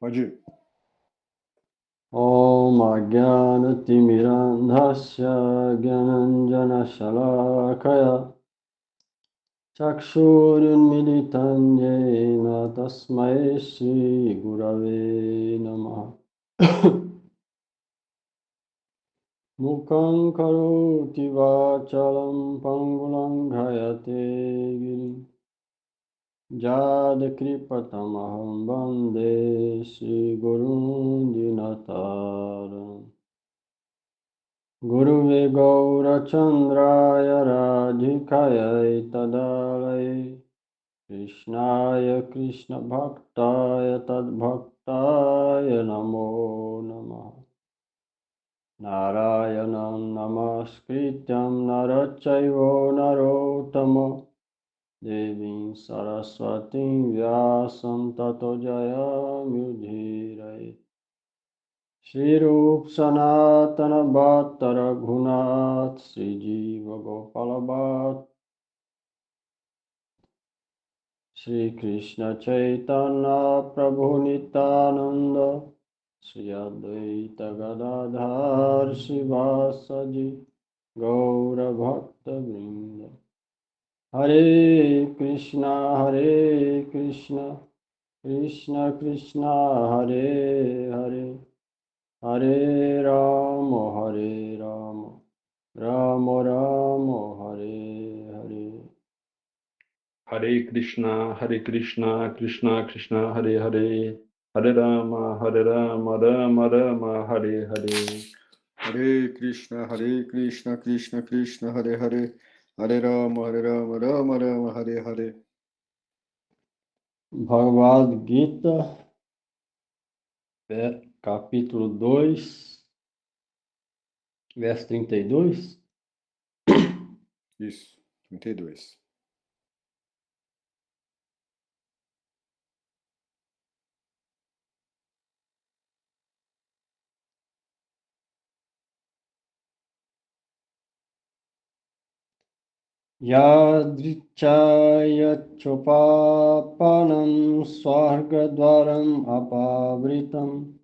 Pode ir. Om Ajnanatimirandhasya Gyananjanashalakaya Chakshurunmilitam Yena Tasmai Shri Gurave Namaha. Mukhaṁ karoti vācalam pangulam ghayate girim Jādakripatamaham vande Shri Gurun Dinataram Guruve Gaurachandraya Radhikaya Tadalaya Krishnaya Krishna Bhaktaya Tadbhaktaya Namo Namaha Narayanam Namaskrityam Narachaivo Narottama Devim Saraswatim Vyasam Tato Jayamudhiraye Shri Rup Sanatana Bhatta Raghunath Shri Jiva Gopala Bhatta Shri Krishna Chaitanya Prabhu Nityananda Shri Advaita Gadadhar Shivasaji Gaura Bhakta Vrinda Hare Krishna Krishna Krishna Hare Hare Hare Rama Rama Rama Hare Hare Hare Krishna, Krishna Krishna, Hare Hare, Hare Rama, Rama Rama, Hare Hare. Hare Krishna, Krishna Krishna, Hare Hare, Hare Rama, Rama Rama, Hare Hare. Bhagavad Gita, capítulo 2, verso 32. Isso, 32. Yadrichaya chopapanam swargadvaram apavritam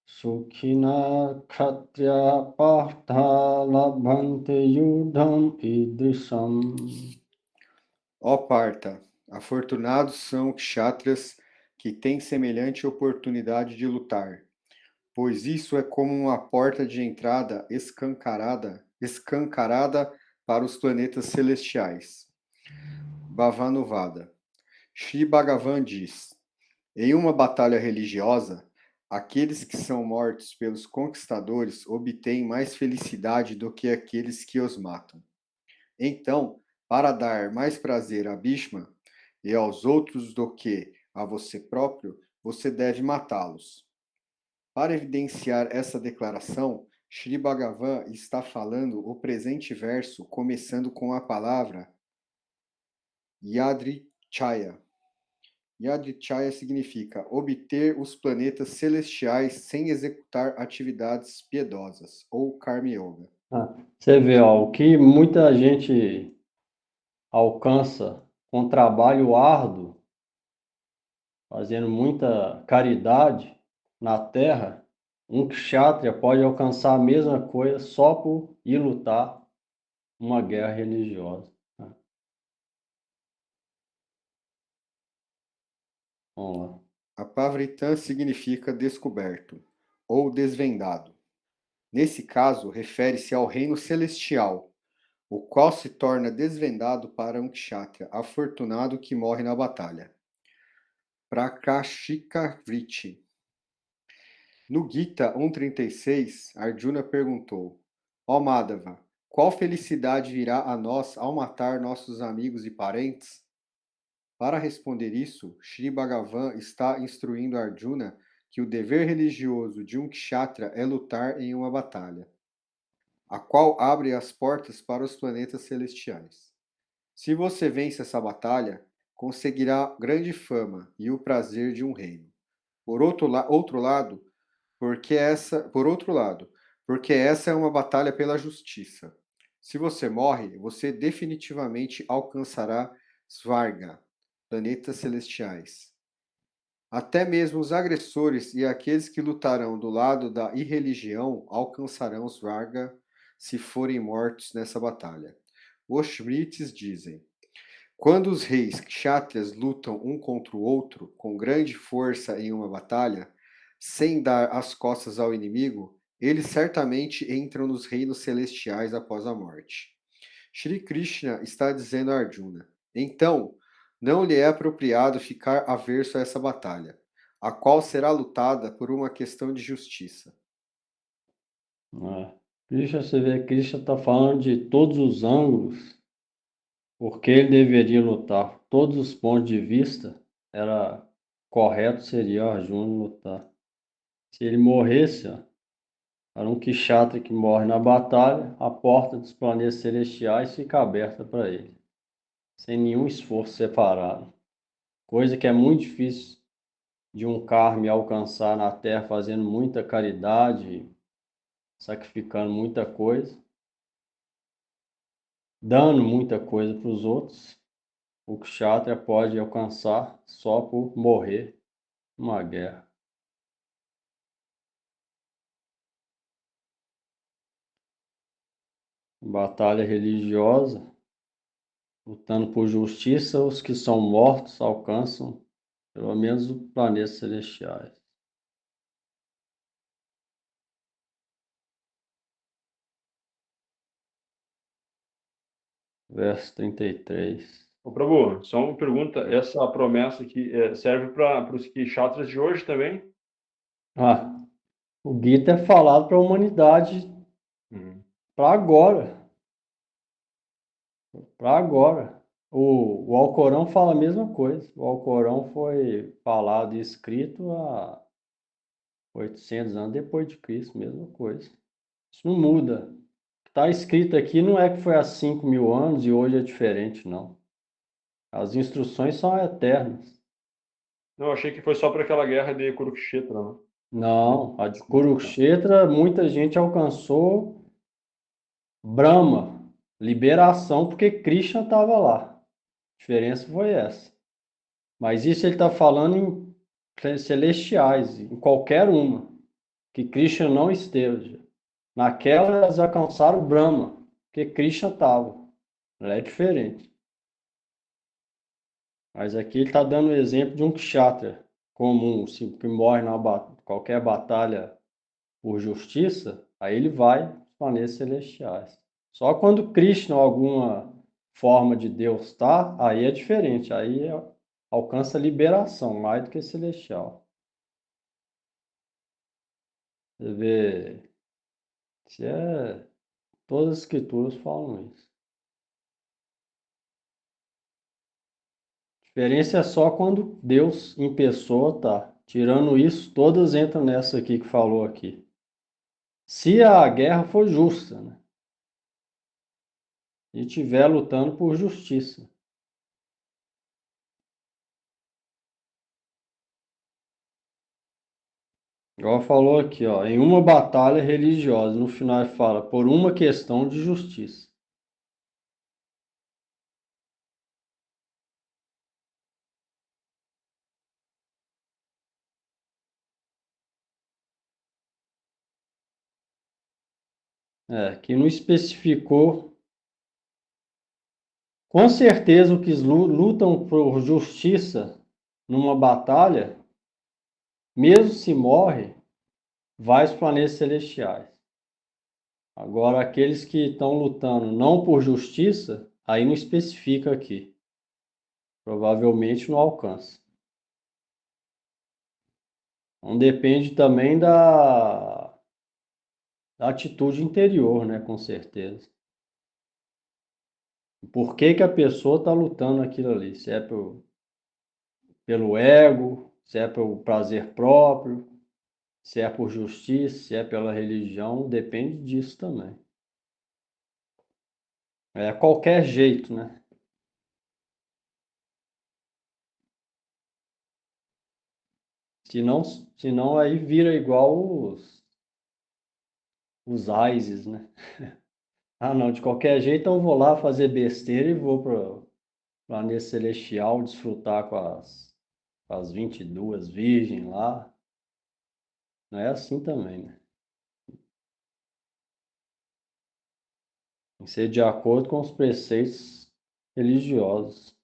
Sukhina khatriya partha labhante yudham idrisham. Ó Partha, afortunados são kshatriyas que têm semelhante oportunidade de lutar, pois isso é como uma porta de entrada escancarada para os planetas celestiais. Bhavanuvada. Shri Bhagavan diz: em uma batalha religiosa, aqueles que são mortos pelos conquistadores obtêm mais felicidade do que aqueles que os matam. Então, para dar mais prazer a Bhishma e aos outros do que a você próprio, você deve matá-los. Para evidenciar essa declaração, Shri Bhagavan está falando o presente verso começando com a palavra Yadrichaya. Yadrichaya significa obter os planetas celestiais sem executar atividades piedosas, ou Karma Yoga. Você vê, ó, o que muita gente alcança com trabalho árduo, fazendo muita caridade na terra, um kshatriya pode alcançar a mesma coisa só por ir lutar uma guerra religiosa. Vamos lá. Apavritam significa descoberto ou desvendado. Nesse caso, refere-se ao reino celestial, o qual se torna desvendado para um kshatriya afortunado que morre na batalha. Prakashika Vritti. No Gita 1.36, Arjuna perguntou: Ó Madhava, qual felicidade virá a nós ao matar nossos amigos e parentes? Para responder isso, Shri Bhagavan está instruindo Arjuna que o dever religioso de um kshatriya é lutar em uma batalha, a qual abre as portas para os planetas celestiais. Se você vence essa batalha, conseguirá grande fama e o prazer de um reino. Por outro lado, porque essa é uma batalha pela justiça. Se você morre, você definitivamente alcançará Svarga, planetas celestiais. Até mesmo os agressores e aqueles que lutarão do lado da irreligião alcançarão Svarga se forem mortos nessa batalha. Os Smrits dizem: quando os reis kshatriyas lutam um contra o outro com grande força em uma batalha, sem dar as costas ao inimigo, eles certamente entram nos reinos celestiais após a morte. Shri Krishna está dizendo a Arjuna: então, não lhe é apropriado ficar averso a essa batalha, a qual será lutada por uma questão de justiça. Né? Krishna, você vê, Krishna está falando de todos os ângulos, porque ele deveria lutar. Todos os pontos de vista, era correto seria o Arjuna lutar. Se ele morresse, ó, era um Kshatriya que morre na batalha, a porta dos planetas celestiais fica aberta para ele, sem nenhum esforço separado. Coisa que é muito difícil de um karma alcançar na Terra fazendo muita caridade, sacrificando muita coisa, dando muita coisa para os outros. O Kshatriya pode alcançar só por morrer numa guerra. Batalha religiosa, lutando por justiça, os que são mortos alcançam pelo menos os planetas celestiais. Verso 33. Ô, Prabhu, só uma pergunta. Essa promessa aqui serve para os kshatras de hoje também? O Gita é falado para a humanidade para agora. Para agora. O Alcorão fala a mesma coisa. O Alcorão foi falado e escrito há 800 anos depois de Cristo, mesma coisa. Isso não muda. O que está escrito aqui não é que foi há 5.000 anos e hoje é diferente, não. As instruções são eternas. Não, achei que foi só para aquela guerra de Kurukshetra, não? Não, a de Kurukshetra, muita gente alcançou Brahma, liberação, porque Krishna estava lá. A diferença foi essa. Mas isso ele está falando em celestiais, em qualquer uma, que Krishna não esteja. Naquela elas alcançaram Brahma, porque Krishna estava. Ela é diferente. Mas aqui ele está dando o exemplo de um kshatriya comum, que morre na qualquer batalha por justiça, aí ele vai para os planetas celestiais. Só quando Krishna ou alguma forma de Deus está, aí é diferente, aí alcança liberação mais do que celestial. Você vê, todas as escrituras falam isso. A diferença é só quando Deus em pessoa tá. Tirando isso, todas entram nessa aqui que falou aqui. Se a guerra for justa, né? E estiver lutando por justiça. Igual falou aqui, ó, em uma batalha religiosa, no final ele fala, por uma questão de justiça. Que não especificou. Com certeza, os que lutam por justiça numa batalha, mesmo se morre, vai aos planetas celestiais. Agora, aqueles que estão lutando não por justiça, aí não especifica aqui. Provavelmente não alcança. Então depende também da atitude interior, né? Com certeza. Por que que a pessoa está lutando aquilo ali? Se é pelo ego, se é pelo prazer próprio, se é por justiça, se é pela religião, depende disso também. É qualquer jeito, né? Senão aí vira igual os ISIS, né? Ah, não, de qualquer jeito, então eu vou lá fazer besteira e vou para o planeta celestial desfrutar com as 22 virgens lá. Não é assim também, né? Tem que ser de acordo com os preceitos religiosos.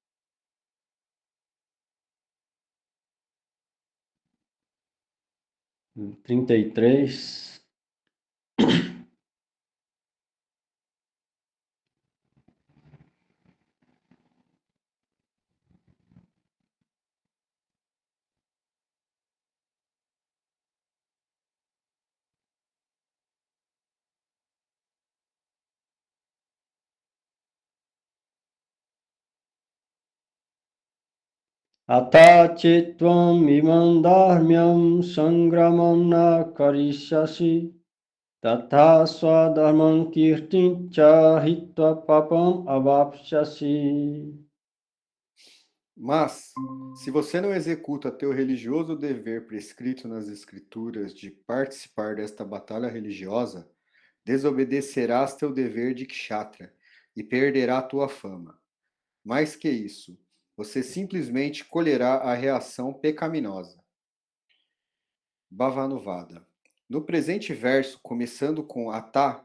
33. Atha chitvam imam dharmyam sangramam na karishyasi tatha swadharman kirtincha hitva papam avapsyasi. Mas, se você não executa teu religioso dever prescrito nas Escrituras de participar desta batalha religiosa, desobedecerás teu dever de kshatriya e perderá tua fama. Mais que isso, você simplesmente colherá a reação pecaminosa. Bhavanuvada. No presente verso, começando com Atá,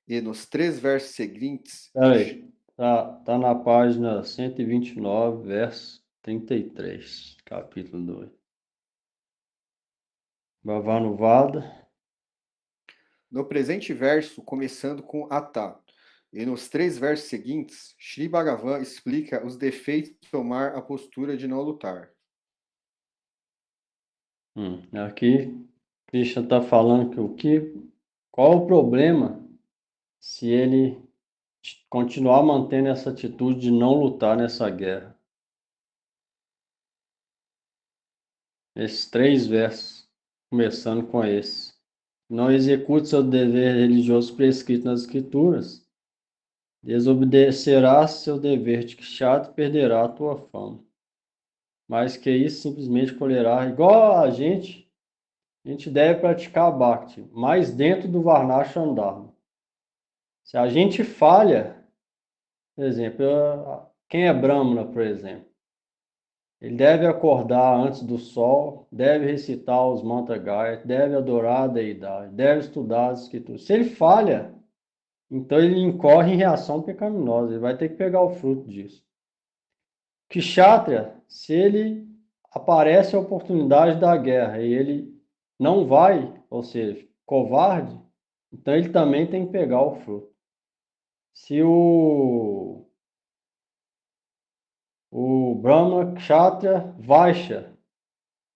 e nos 3 versos seguintes, Peraí, tá na página 129, verso 33, capítulo 2. Bhavanuvada. no presente verso, começando com Atá, e nos 3 versos seguintes, Sri Bhagavan explica os defeitos de tomar a postura de não lutar. Aqui, Krishna está falando qual o problema se ele continuar mantendo essa atitude de não lutar nessa guerra. Esses 3 versos, começando com esse. Não execute seu dever religioso prescrito nas escrituras, desobedecerá seu dever de kshatriya e perderá a tua fama. Mais que isso, simplesmente colherá. Igual a gente deve praticar bhakti, mas dentro do Varnashram Dharma. Se a gente falha, por exemplo, quem é Brahmana, por exemplo, ele deve acordar antes do sol, deve recitar os mantra Gayatri, deve adorar a deidade, deve estudar as escrituras. Se ele falha, então ele incorre em reação pecaminosa, ele vai ter que pegar o fruto disso. Kshatriya, se ele aparece a oportunidade da guerra e ele não vai, ou seja, covarde, então ele também tem que pegar o fruto. Se o Brahma, Kshatriya, Vaishya,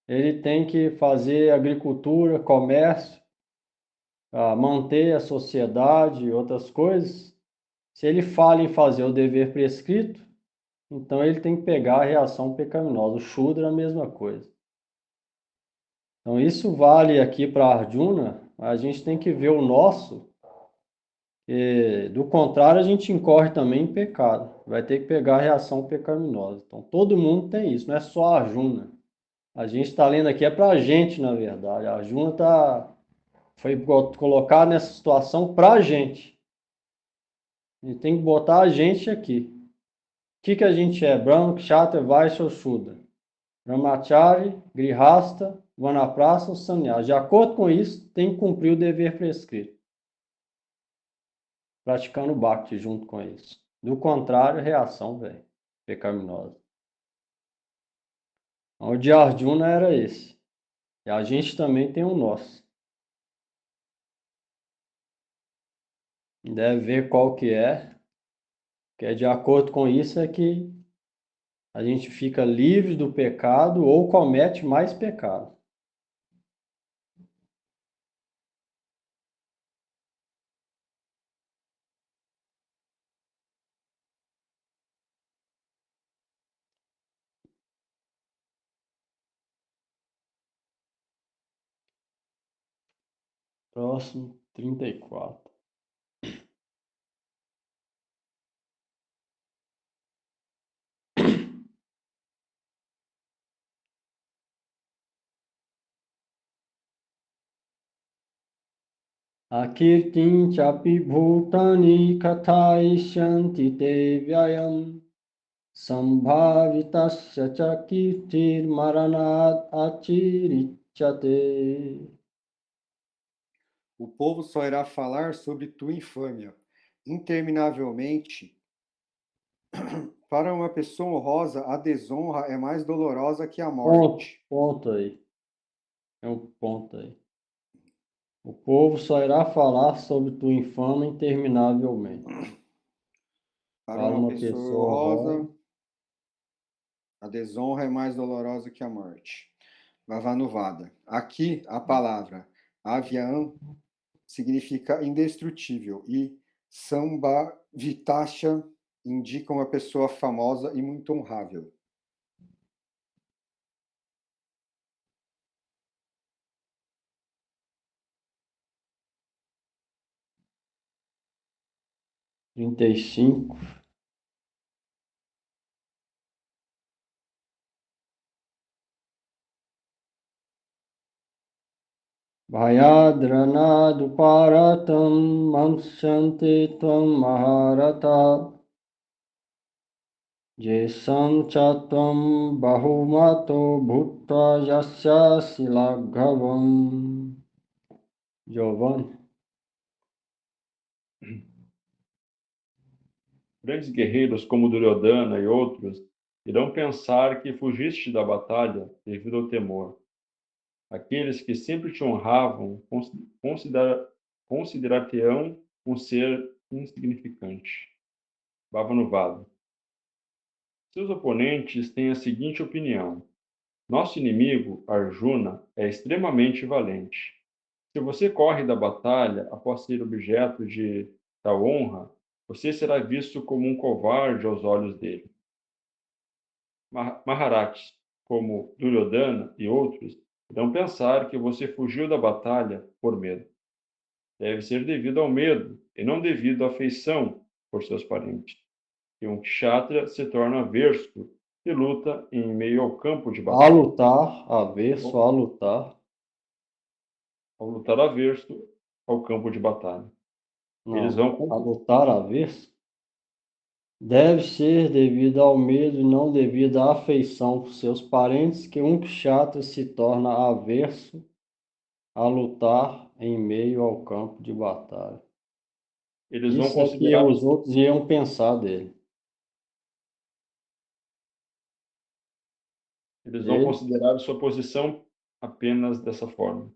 ele tem que fazer agricultura, comércio, manter a sociedade e outras coisas. Se ele falha em fazer o dever prescrito, então ele tem que pegar a reação pecaminosa. O Shudra é a mesma coisa. Então isso vale aqui para Arjuna, a gente tem que ver o nosso, e, do contrário a gente incorre também em pecado. Vai ter que pegar a reação pecaminosa. Então todo mundo tem isso, não é só Arjuna. A gente está lendo aqui é para a gente, na verdade. A Arjuna foi colocado nessa situação para a gente. A gente tem que botar a gente aqui. O que a gente é? Brahma, Kshatriya, Vaishya ou Shudra? Brahmachari, Grihasta, Vanaprastha ou Sannyasa. De acordo com isso, tem que cumprir o dever prescrito. Praticando Bhakti junto com isso. Do contrário, reação, velho, pecaminosa. O de Arjuna era esse. E a gente também tem o nosso. Deve ver qual que é de acordo com isso é que a gente fica livre do pecado ou comete mais pecado. Próximo, 34. Akirtin chapi bhutani kathaisyanti te vyayam Sambhavitasya cha kirtir maranat achirichate. O povo só irá falar sobre tua infâmia, interminavelmente. Para uma pessoa honrosa, a desonra é mais dolorosa que a morte. Ponto aí. É um ponto aí. O povo só irá falar sobre tua infâmia interminavelmente. Para Para uma uma pessoa pessoa honrosa, honrosa, a desonra é mais dolorosa que a morte. Vavanuvada. Aqui, a palavra avian significa indestrutível e Sambhavitasya indica uma pessoa famosa e muito honrável. trinta e cinco. Bhayadranadu paratam mansyante tvam maharata jesam chatvam bahumato bhutva yasya silaghavam. Giovanni. Grandes guerreiros como Duryodhana e outros irão pensar que fugiste da batalha devido ao temor. Aqueles que sempre te honravam considerar-te-ão um ser insignificante. Bhavanuvada. Seus oponentes têm a seguinte opinião: nosso inimigo, Arjuna, é extremamente valente. Se você corre da batalha após ser objeto de tal honra, você será visto como um covarde aos olhos dele. Maharats, como Duryodhana e outros, irão pensar que você fugiu da batalha por medo. Deve ser devido ao medo e não devido à afeição por seus parentes. E um kshatriya se torna averso e luta em meio ao campo de A batalha. lutar, avesso, a lutar. Ao lutar averso ao campo de batalha. Eles Não, vão a lutar avesso deve ser devido ao medo e não devido à afeição por seus parentes, que um kshatriya se torna averso a lutar em meio ao campo de batalha. Eles vão Isso é que considerar os outros iam pensar dele. eles vão Ele, considerar sua posição apenas dessa forma.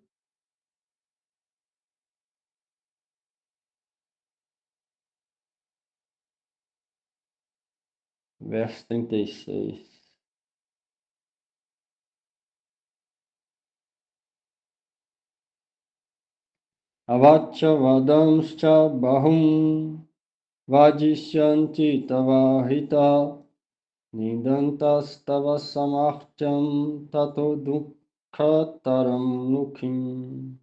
verso 36. Avacha vadamscha bahum vajishyanti tavahita nidantas tava samartyam tato dukkhataram nukhim.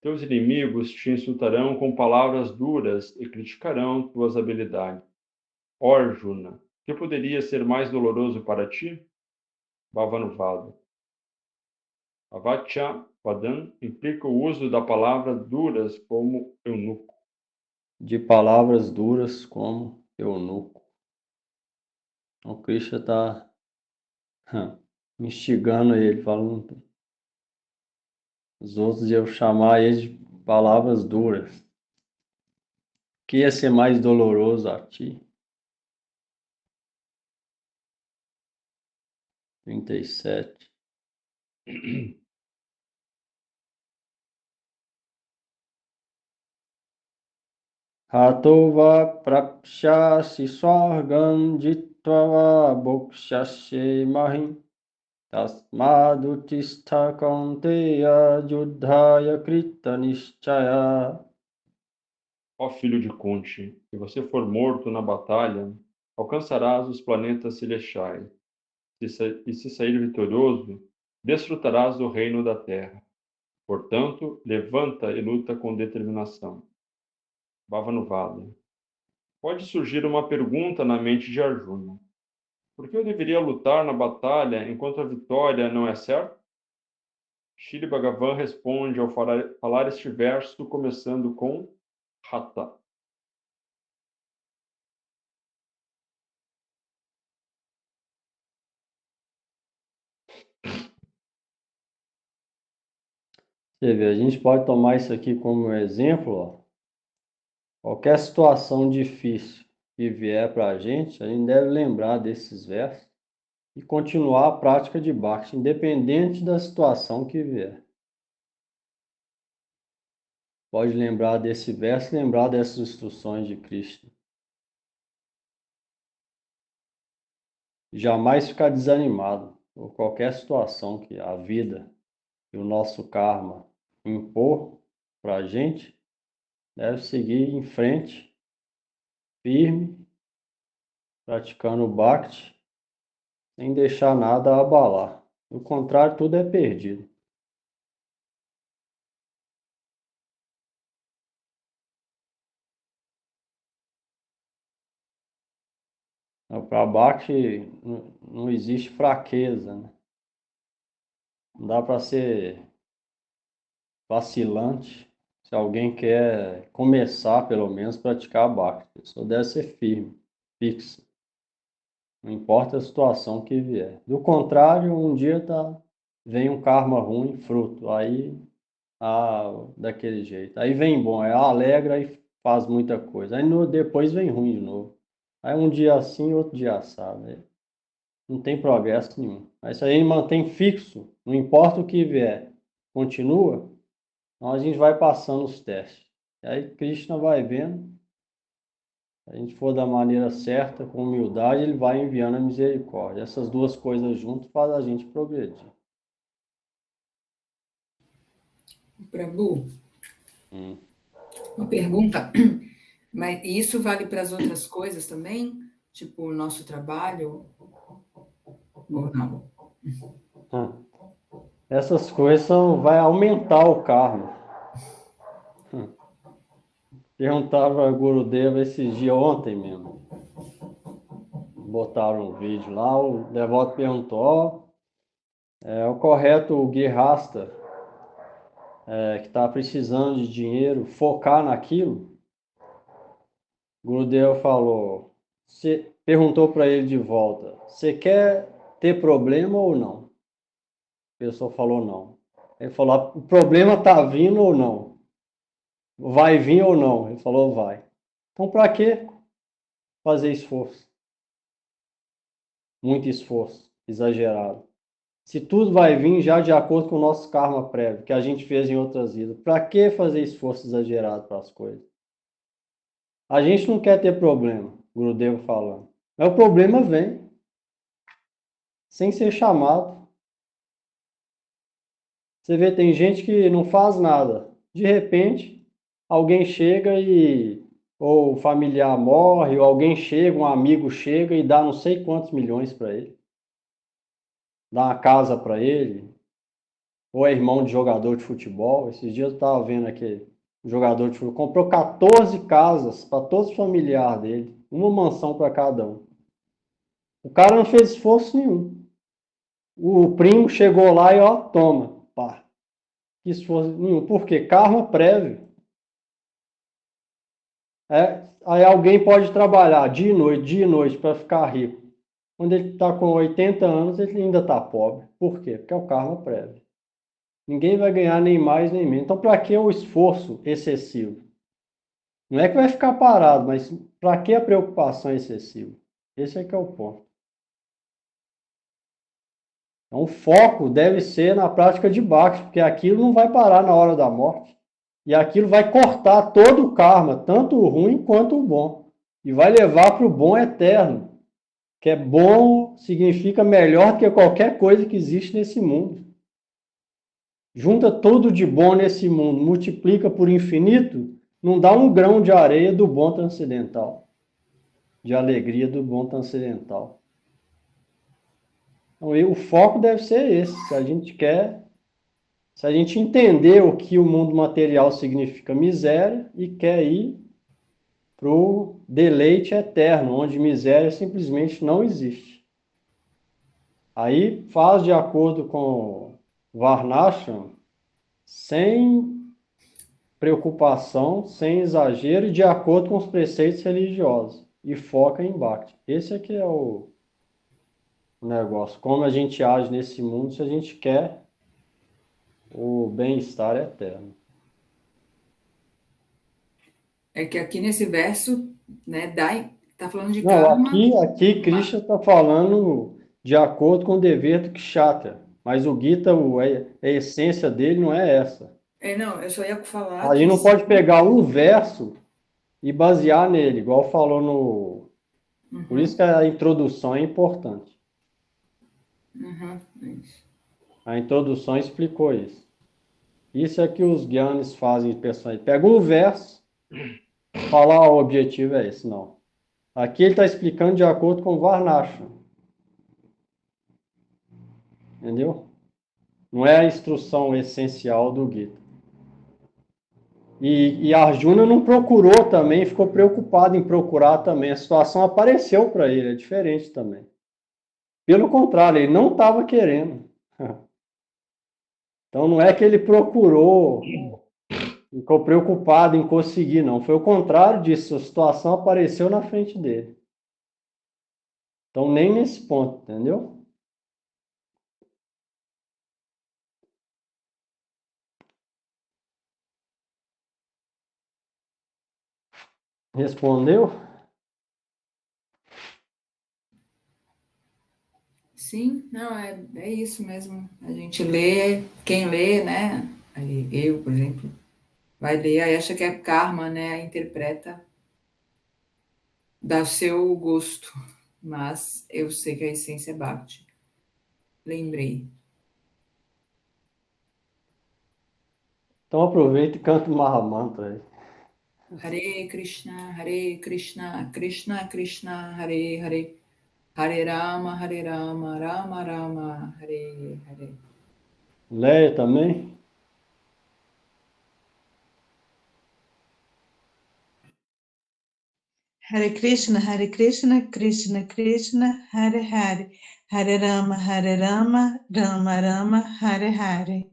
Teus inimigos te insultarão com palavras duras e criticarão tuas habilidades. Ó Arjuna, que poderia ser mais doloroso para ti? Bhavanuvada. Avacha Vadam implica o uso da palavra duras como eunuco. De palavras duras como eunuco. O Krishna está instigando ele, falando. Os outros iam chamar ele de palavras duras. Que ia ser mais doloroso a ti? 37. Hatova prapshasi swargam jitvava bhokshasye mahim tasmadutistha kaunteya juddhaya krita nischaya. Ó filho de Kunti, se você for morto na batalha, alcançarás os planetas celestiais. E se sair vitorioso, desfrutarás do reino da terra. Portanto, levanta e luta com determinação. Bhavanuvada. Pode surgir uma pergunta na mente de Arjuna. Por que eu deveria lutar na batalha enquanto a vitória não é certa? Shri Bhagavan responde ao falar este verso começando com Hata. Você vê, a gente pode tomar isso aqui como exemplo, ó. Qualquer situação difícil que vier para a gente deve lembrar desses versos e continuar a prática de Bhakti, independente da situação que vier. Pode lembrar desse verso, lembrar dessas instruções de Krishna. Jamais ficar desanimado por qualquer situação que a vida e o nosso karma impor para a gente, deve seguir em frente, firme, praticando o Bhakti, sem deixar nada abalar. Do contrário, tudo é perdido. Para Bhakti não existe fraqueza, né? Não dá para ser vacilante. Se alguém quer começar, pelo menos, a praticar Bhakti, a pessoa deve ser firme, fixa. Não importa a situação que vier. Do contrário, um dia vem um karma ruim, fruto. Aí, daquele jeito. Aí vem bom, aí alegra e faz muita coisa. Aí depois vem ruim de novo. Aí um dia assim, outro dia assado. Não tem progresso nenhum. Mas se a gente mantém fixo, não importa o que vier, continua, então a gente vai passando os testes. E aí Krishna vai vendo. Se a gente for da maneira certa, com humildade, ele vai enviando a misericórdia. Essas duas coisas juntas fazem a gente progredir. Prabhu, uma pergunta. Mas isso vale para as outras coisas também? Tipo o nosso trabalho? Ou não? Essas coisas vai aumentar o karma. Perguntava a Gurudeva esses dias, ontem mesmo. Botaram um vídeo lá, o devoto perguntou, é o correto o guirrasta que está precisando de dinheiro, focar naquilo? Gurudeva falou, perguntou para ele de volta, você quer ter problema ou não? A pessoa falou não. Ele falou, o problema está vindo ou não? Vai vir ou não? Ele falou, vai. Então, para que fazer esforço? Muito esforço, exagerado. Se tudo vai vir já de acordo com o nosso karma prévio, que a gente fez em outras vidas, para que fazer esforço exagerado para as coisas? A gente não quer ter problema, Gurudeva falando. Mas o problema vem, sem ser chamado. Você vê, tem gente que não faz nada. De repente, alguém chega ou o familiar morre, ou alguém chega, um amigo chega e dá não sei quantos milhões para ele. Dá uma casa para ele. Ou é irmão de jogador de futebol. Esses dias eu estava vendo aquele jogador de futebol. Comprou 14 casas para todos os familiares dele. Uma mansão para cada um. O cara não fez esforço nenhum. O primo chegou lá e ó, toma, pá. Que esforço nenhum. Por quê? Karma prévio. Aí alguém pode trabalhar dia e noite para ficar rico. Quando ele está com 80 anos, ele ainda está pobre. Por quê? Porque é o karma prévio. Ninguém vai ganhar nem mais nem menos. Então, para que o esforço excessivo? Não é que vai ficar parado, mas para que a preocupação excessiva? Esse é que é o ponto. Então, o foco deve ser na prática de Bhakti, porque aquilo não vai parar na hora da morte. E aquilo vai cortar todo o karma, tanto o ruim quanto o bom. E vai levar para o bom eterno. Que é bom significa melhor do que qualquer coisa que existe nesse mundo. Junta tudo de bom nesse mundo, multiplica por infinito, não dá um grão de areia do bom transcendental. De alegria do bom transcendental. Então, o foco deve ser esse. Se a gente entender o que o mundo material significa miséria e quer ir para o deleite eterno, onde miséria simplesmente não existe. Aí faz de acordo com Varnashram, sem preocupação, sem exagero e de acordo com os preceitos religiosos. E foca em Bhakti. Esse aqui é o negócio. Como a gente age nesse mundo se a gente quer o bem-estar eterno. É que aqui nesse verso, né, tá falando de Não, karma. aqui Krishna está falando de acordo com o dever do Kshatriya, mas o Gita, a essência dele não é essa. Não, eu só ia falar A gente que não pode pegar um verso e basear nele, igual falou no... Por isso que a introdução é importante. Isso. A introdução explicou isso. Isso é que os Gyanis fazem, pessoal. Pega um verso, falar o objetivo é esse, não. Aqui ele está explicando de acordo com o Varnashram. Entendeu? Não é a instrução essencial do Gita. E Arjuna não procurou também, ficou preocupado em procurar também. A situação apareceu para ele, é diferente também. Pelo contrário, ele não estava querendo. Então não é que ele procurou, ficou preocupado em conseguir, não. Foi o contrário disso, a situação apareceu na frente dele. Então nem nesse ponto, entendeu? Respondeu? Sim, não, é isso mesmo. A gente lê, quem lê, né? Aí eu, por exemplo, vai ler, aí acha que é karma, né? Aí interpreta, dá seu gosto. Mas eu sei que a essência é Bhakti. Lembrei. Então aproveita e canta o Mahamantra aí. Hare Krishna, Krishna Krishna, Hare Hare, Hare Rama, Rama Rama, Hare Hare. Leia também? Hare Krishna, Krishna Krishna, Hare Hare, Hare Rama, Rama Rama, Hare Hare.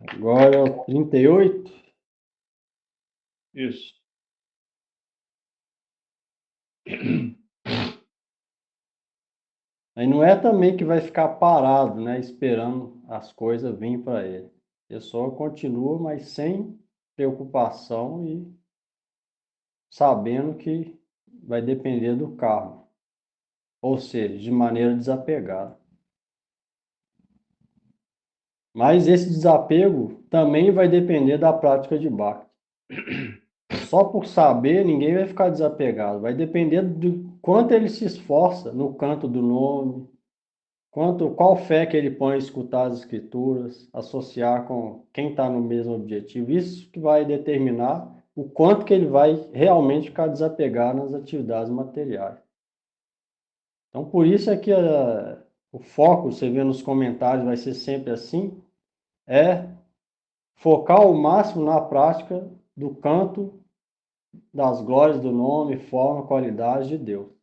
Agora é o 38. Isso. Aí não é também que vai ficar parado, né, esperando as coisas virem para ele. Ele só continua, mas sem preocupação e sabendo que vai depender do karma. Ou seja, de maneira desapegada. Mas esse desapego também vai depender da prática de Bhakti. Só por saber, ninguém vai ficar desapegado. Vai depender do quanto ele se esforça no canto do nome, qual fé que ele põe em escutar as escrituras, associar com quem está no mesmo objetivo. Isso que vai determinar o quanto que ele vai realmente ficar desapegado nas atividades materiais. Então, por isso é que o foco, você vê nos comentários, vai ser sempre assim, é focar ao máximo na prática do canto das glórias do nome, forma, qualidade de Deus.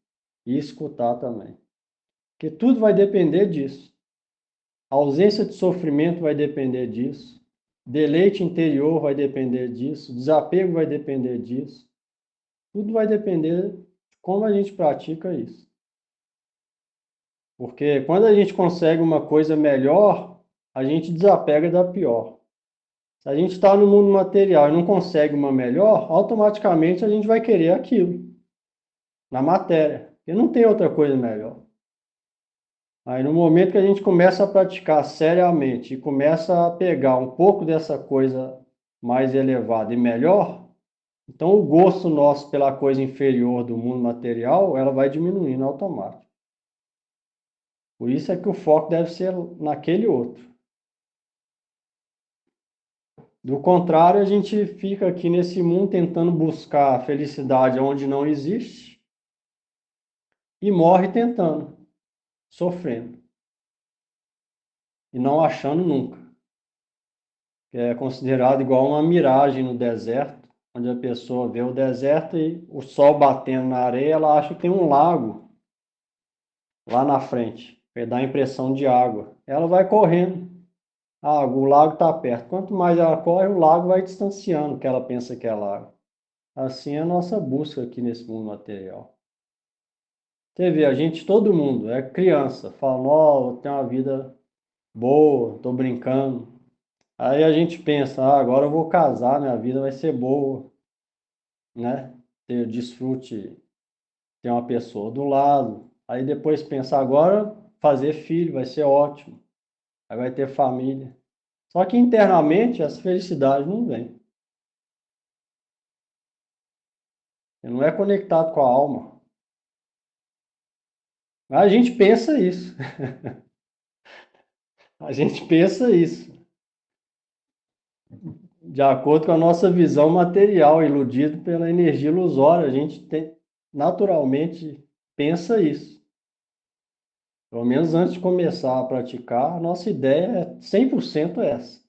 E escutar também. Porque tudo vai depender disso. A ausência de sofrimento vai depender disso. Deleite interior vai depender disso. Desapego vai depender disso. Tudo vai depender de como a gente pratica isso. Porque quando a gente consegue uma coisa melhor, a gente desapega da pior. Se a gente está no mundo material e não consegue uma melhor, automaticamente a gente vai querer aquilo, na matéria. Porque não tem outra coisa melhor. Aí no momento que a gente começa a praticar seriamente e começa a pegar um pouco dessa coisa mais elevada e melhor, então o gosto nosso pela coisa inferior do mundo material, ela vai diminuindo automático. Por isso é que o foco deve ser naquele outro. Do contrário, a gente fica aqui nesse mundo tentando buscar a felicidade onde não existe e morre tentando, sofrendo e não achando nunca. É considerado igual uma miragem no deserto, onde a pessoa vê o deserto e o sol batendo na areia, ela acha que tem um lago lá na frente, que dá a impressão de água. Ela vai correndo, o lago está perto. Quanto mais ela corre, o lago vai distanciando o que ela pensa que é lago. Assim é a nossa busca aqui nesse mundo material. Você vê, a gente, todo mundo, é criança, fala, não, eu tenho uma vida boa, tô brincando. Aí a gente pensa, agora eu vou casar, minha vida vai ser boa, né? Ter desfrute, ter uma pessoa do lado. Aí depois pensa, agora fazer filho vai ser ótimo. Aí vai ter família. Só que internamente essa felicidade não vem. Não é conectado com a alma. A gente pensa isso. A gente pensa isso. De acordo com a nossa visão material, iludido pela energia ilusória, a gente naturalmente pensa isso. Pelo menos antes de começar a praticar, a nossa ideia é 100% essa.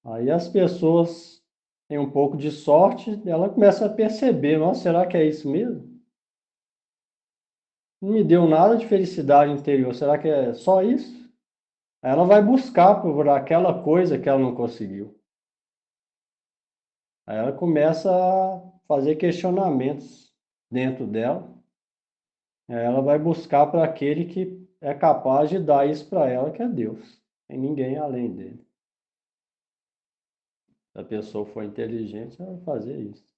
Aí as pessoas têm um pouco de sorte, ela começa a perceber, nossa, será que é isso mesmo? Não me deu nada de felicidade interior, será que é só isso? Aí ela vai buscar por aquela coisa que ela não conseguiu. Aí ela começa a fazer questionamentos dentro dela. Aí ela vai buscar para aquele que é capaz de dar isso para ela, que é Deus. Tem ninguém além dele. Se a pessoa for inteligente, ela vai fazer isso.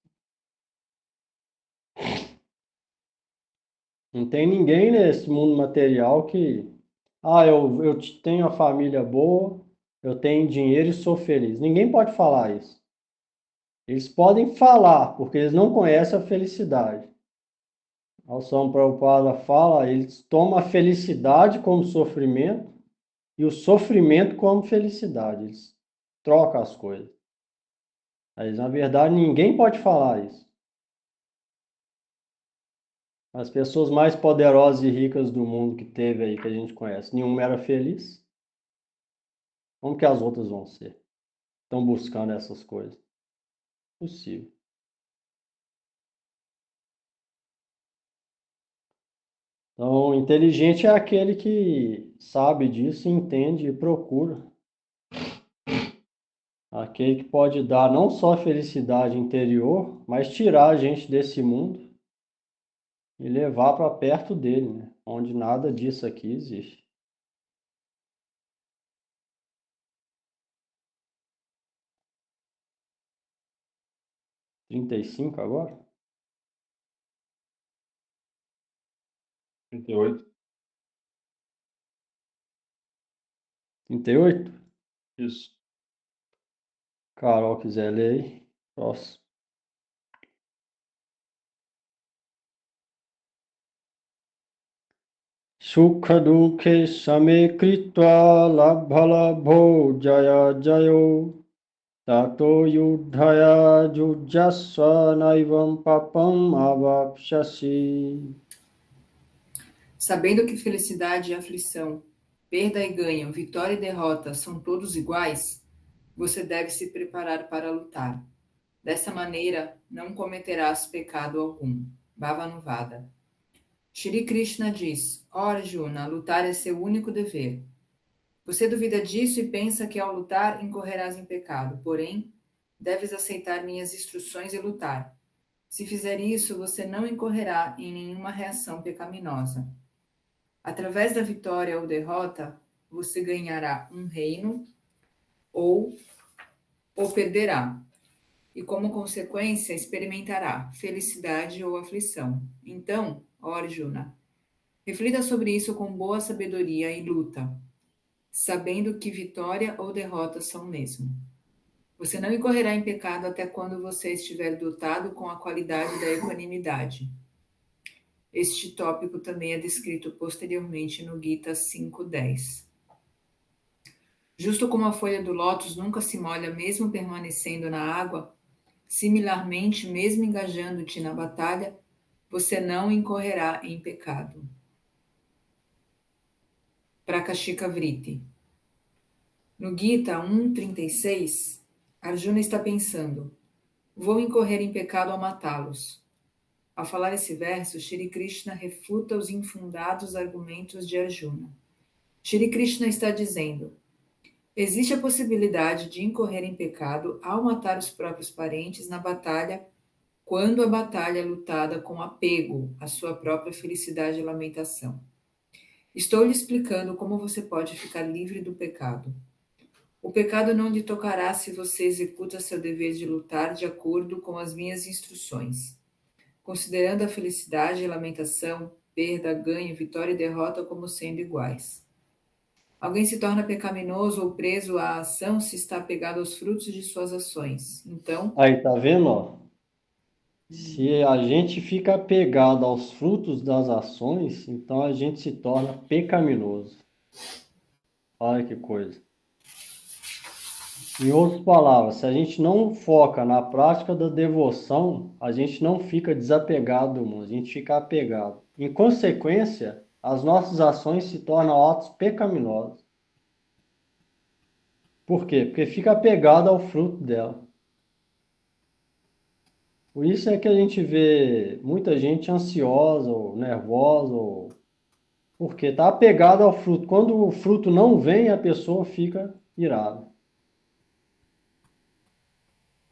Não tem ninguém nesse mundo material que, eu tenho a família boa, eu tenho dinheiro e sou feliz. Ninguém pode falar isso. Eles podem falar, porque eles não conhecem a felicidade. O São Prabhupada fala, eles tomam a felicidade como sofrimento e o sofrimento como felicidade. Eles trocam as coisas. Mas, na verdade, ninguém pode falar isso. As pessoas mais poderosas e ricas do mundo que teve aí, que a gente conhece, nenhuma era feliz. Como que as outras vão ser? Estão buscando essas coisas. Possível. Então, inteligente é aquele que sabe disso, entende e procura. Aquele que pode dar não só felicidade interior, mas tirar a gente desse mundo e levar para perto dele, né? Onde nada disso aqui existe. Trinta e cinco agora? 38. 38? Isso. Carol quiser ler aí. Próximo. Sukha dukhe same kritva labhalabho jaya jayo tato yudhaya jujasva naivam papam avapshasi. Sabendo que felicidade e aflição, perda e ganho, vitória e derrota são todos iguais, você deve se preparar para lutar. Dessa maneira, não cometerás pecado algum. Bhavanuvada. Shri Krishna diz: Ó Arjuna, lutar é seu único dever. Você duvida disso e pensa que ao lutar incorrerás em pecado. Porém, deves aceitar minhas instruções e lutar. Se fizer isso, você não incorrerá em nenhuma reação pecaminosa. Através da vitória ou derrota, você ganhará um reino ou o perderá. E como consequência, experimentará felicidade ou aflição. Então, ó Arjuna, reflita sobre isso com boa sabedoria e luta, sabendo que vitória ou derrota são o mesmo. Você não incorrerá em pecado até quando você estiver dotado com a qualidade da equanimidade. Este tópico também é descrito posteriormente no Gita 5.10. Justo como a folha do lótus nunca se molha mesmo permanecendo na água, similarmente, mesmo engajando-te na batalha, você não incorrerá em pecado. Prakashika Vritti. No Gita 1.36, Arjuna está pensando: vou incorrer em pecado ao matá-los. Ao falar esse verso, Shri Krishna refuta os infundados argumentos de Arjuna. Shri Krishna está dizendo: existe a possibilidade de incorrer em pecado ao matar os próprios parentes na batalha, quando a batalha é lutada com apego à sua própria felicidade e lamentação. Estou lhe explicando como você pode ficar livre do pecado. O pecado não lhe tocará se você executa seu dever de lutar de acordo com as minhas instruções, considerando a felicidade e lamentação, perda, ganho, vitória e derrota como sendo iguais. Alguém se torna pecaminoso ou preso à ação se está apegado aos frutos de suas ações. Então, Aí, tá vendo, ó? Se a gente fica apegado aos frutos das ações, então a gente se torna pecaminoso. Olha que coisa. Em outras palavras, se a gente não foca na prática da devoção, a gente não fica desapegado do mundo, a gente fica apegado. Em consequência, as nossas ações se tornam atos pecaminosos. Por quê? Porque fica apegado ao fruto dela. Por isso é que a gente vê muita gente ansiosa ou nervosa, porque está apegado ao fruto. Quando o fruto não vem, a pessoa fica irada.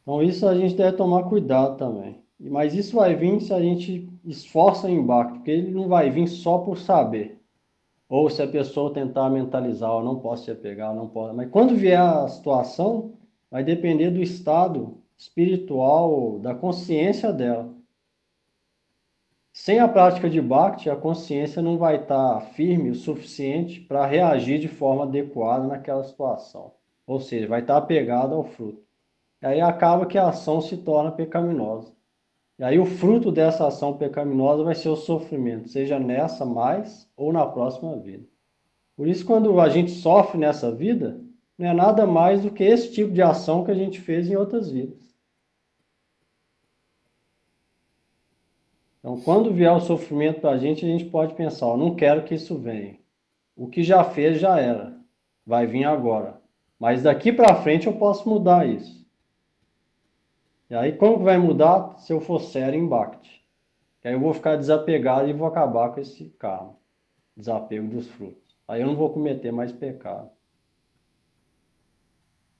Então isso a gente deve tomar cuidado também. Mas isso vai vir se a gente esforça o embate, porque ele não vai vir só por saber. Ou se a pessoa tentar mentalizar, eu não posso se apegar, eu não posso. Mas quando vier a situação, vai depender do estado espiritual, da consciência dela. Sem a prática de Bhakti, a consciência não vai estar firme o suficiente para reagir de forma adequada naquela situação. Ou seja, vai estar apegada ao fruto. E aí acaba que a ação se torna pecaminosa. E aí o fruto dessa ação pecaminosa vai ser o sofrimento, seja nessa mais ou na próxima vida. Por isso, quando a gente sofre nessa vida, não é nada mais do que esse tipo de ação que a gente fez em outras vidas. Então, quando vier o sofrimento para a gente pode pensar, eu não quero que isso venha. O que já fez já era, vai vir agora. Mas daqui para frente eu posso mudar isso. E aí, como que vai mudar? Se eu for sério em Bhakti. Aí eu vou ficar desapegado e vou acabar com esse karma. Desapego dos frutos. Aí eu não vou cometer mais pecado.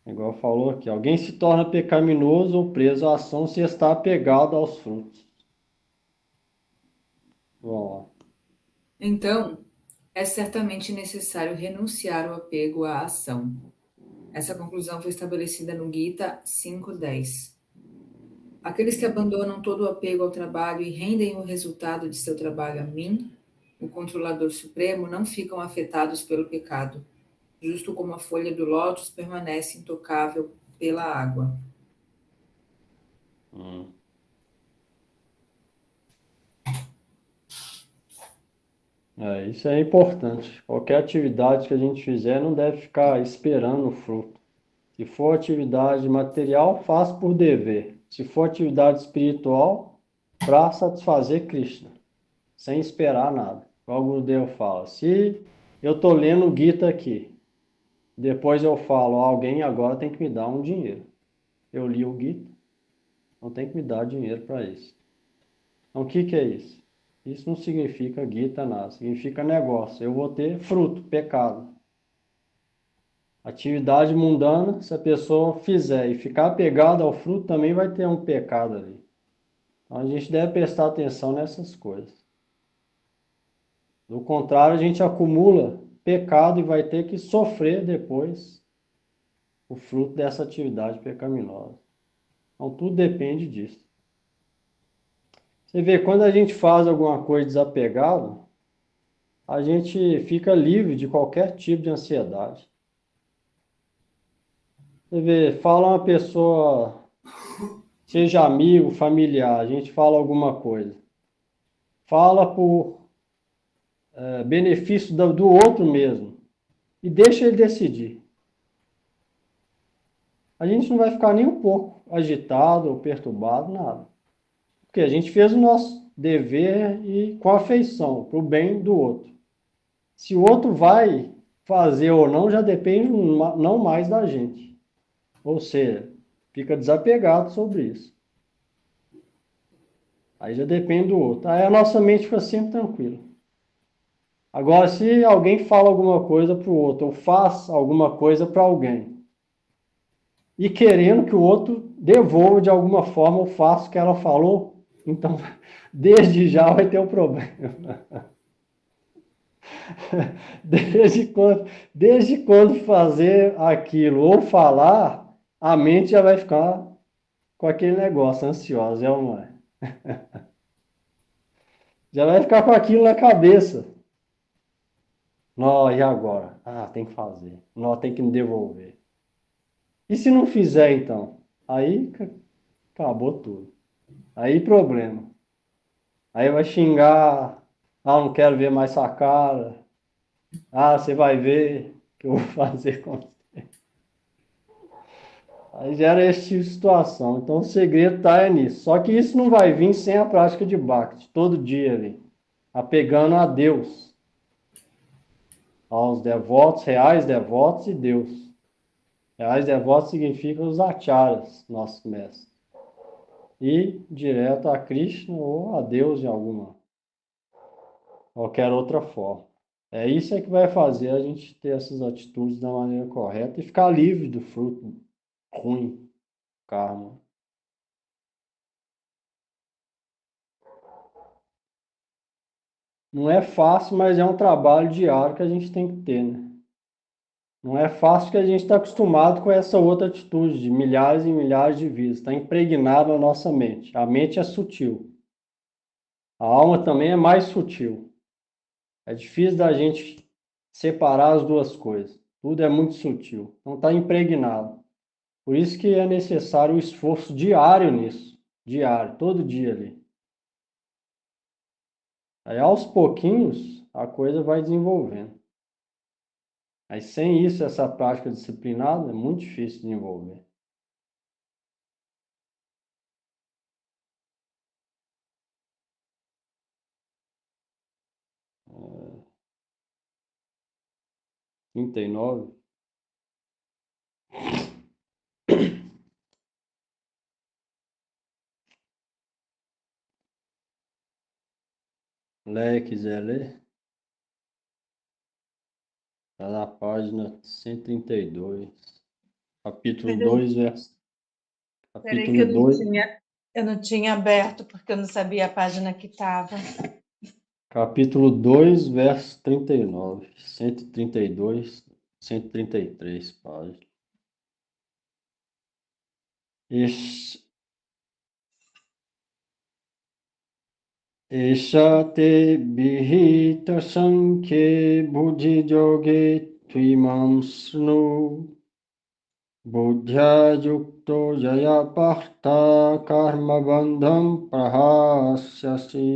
Igual falou aqui, alguém se torna pecaminoso ou preso à ação se está apegado aos frutos. Vamos lá. então, é certamente necessário renunciar ao apego à ação. Essa conclusão foi estabelecida no Gita 5.10. Aqueles que abandonam todo o apego ao trabalho e rendem o resultado de seu trabalho a mim, o controlador supremo, não ficam afetados pelo pecado, justo como a folha do lótus permanece intocável pela água. Isso é importante. Qualquer atividade que a gente fizer não deve ficar esperando o fruto. Se for atividade material, faz por dever. Se for atividade espiritual, para satisfazer Krishna, sem esperar nada. Igual o Gurudev fala, se eu estou lendo o Gita aqui, depois eu falo, alguém agora tem que me dar um dinheiro. Eu li o Gita, não tem que me dar dinheiro para isso. Então o que é isso? Isso não significa Gita nada, significa negócio. Eu vou ter fruto, pecado. Atividade mundana, se a pessoa fizer e ficar apegada ao fruto, também vai ter um pecado ali. Então a gente deve prestar atenção nessas coisas. Do contrário, a gente acumula pecado e vai ter que sofrer depois o fruto dessa atividade pecaminosa. Então tudo depende disso. Você vê, quando a gente faz alguma coisa desapegado, a gente fica livre de qualquer tipo de ansiedade. Você vê, fala uma pessoa, seja amigo, familiar, a gente fala alguma coisa. Fala por benefício do outro mesmo. E deixa ele decidir. A gente não vai ficar nem um pouco agitado ou perturbado, nada. Porque a gente fez o nosso dever e com afeição, para o bem do outro. Se o outro vai fazer ou não, já depende não mais da gente. Ou seja, fica desapegado sobre isso. Aí já depende do outro. Aí a nossa mente fica sempre tranquila. Agora, se alguém fala alguma coisa para o outro, ou faz alguma coisa para alguém, e querendo que o outro devolva de alguma forma ou faça o que ela falou, então, desde já vai ter um problema. Desde quando fazer aquilo ou falar, a mente já vai ficar com aquele negócio ansiosa, é ou não é? Já vai ficar com aquilo na cabeça. Não, e agora? Ah, tem que fazer. Não, tem que me devolver. E se não fizer, então? Aí acabou tudo. Aí problema. Aí vai xingar. Ah, não quero ver mais sua cara. Ah, você vai ver o que eu vou fazer com você. Aí gera esse tipo de situação. Então o segredo está nisso. Só que isso não vai vir sem a prática de Bhakti, todo dia ali. Apegando a Deus, aos devotos, reais devotos e Deus. Reais devotos significam os acharyas, nossos mestres. E direto a Krishna ou a Deus de alguma, qualquer outra forma. É isso que vai fazer a gente ter essas atitudes da maneira correta e ficar livre do fruto ruim, karma. Não é fácil, mas é um trabalho diário que a gente tem que ter, né? Não é fácil porque a gente está acostumado com essa outra atitude de milhares e milhares de vidas. Está impregnado na nossa mente. A mente é sutil. A alma também é mais sutil. É difícil da gente separar as duas coisas. Tudo é muito sutil. Então está impregnado. Por isso que é necessário o esforço diário nisso. Diário, todo dia ali. Aí aos pouquinhos a coisa vai desenvolvendo. Aí sem isso, essa prática disciplinada é muito difícil de desenvolver. É, 39. Quiser ler, está na página 132, capítulo Peraí, 2, verso. peraí que Capítulo 2, eu não tinha aberto porque eu não sabia a página que estava. capítulo 2, verso 39, 132, 133 páginas. Esha te bihita sankhe buddhi yoge tvimam snu buddhya yukto jaya parta karma bandham prahasyasi.